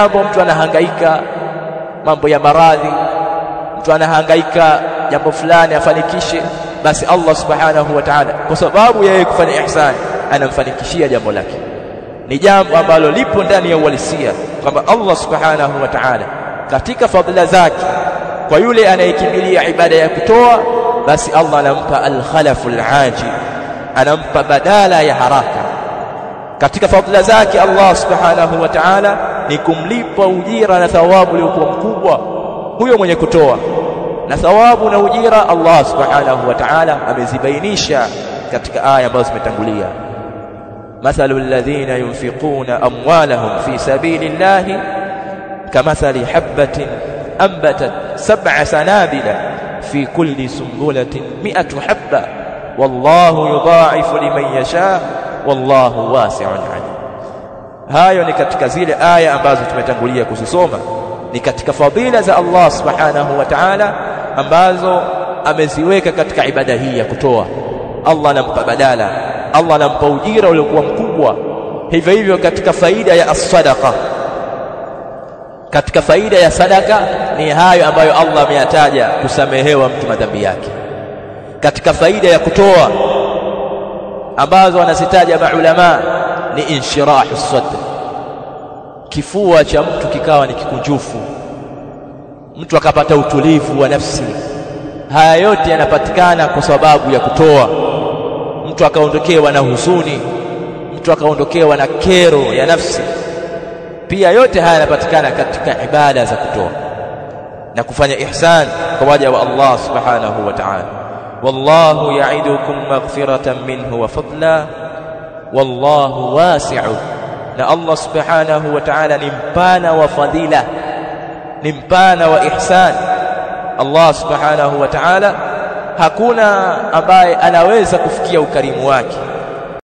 jambo mtu anahangaika mambo ya maradhi, mtu anahangaika jambo fulani afanikishe, basi Allah subhanahu wa ta'ala kwa sababu yeye kufanya ihsan anamfanikishia jambo lake. Ni jambo ambalo lipo ndani ya uhalisia kwamba Allah subhanahu wa ta'ala katika fadhila zake kwa yule anayekimbilia ibada ya kutoa, basi Allah anampa al-khalaful ajil, anampa badala ya haraka. Katika fadhila zake Allah subhanahu wa ta'ala ni kumlipa ujira na thawabu uliokuwa mkubwa huyo mwenye kutoa, na thawabu na ujira Allah subhanahu wa ta'ala amezibainisha katika aya ambazo zimetangulia. مثل الذين ينفقون أموالهم في سبيل الله كمثل حبة أنبتت 7 سنابل في كل سنبلة 100 حبة والله يضاعف لمن يشاء والله واسع عليم. hayo ni katika zile aya ambazo tumetangulia kuzisoma, ni katika fadhila za Allah subhanahu wa ta'ala ambazo ameziweka katika ibada hii ya kutoa. Allah anampa badala, Allah anampa ujira uliokuwa mkubwa. Hivyo hivyo katika faida ya as-sadaqa, katika faida ya sadaka ni hayo ambayo Allah ameyataja, kusamehewa mtu madhambi yake. Katika faida ya kutoa ambazo wanazitaja maulama ni inshirahu sadr, kifua cha mtu kikawa ni kikunjufu, mtu akapata utulivu wa nafsi. Haya yote yanapatikana kwa sababu ya kutoa. Mtu akaondokewa na huzuni, mtu akaondokewa na kero ya nafsi. Pia yote haya yanapatikana katika ibada za kutoa na kufanya ihsan kwa waja wa Allah subhanahu wa ta'ala. Wallahu ya'idukum maghfiratan minhu wa fadla wallahu wasi'u, na Allah subhanahu wa ta'ala ni mpana wa fadila, ni mpana wa ihsan. Allah subhanahu wa ta'ala hakuna ambaye anaweza kufikia ukarimu wake.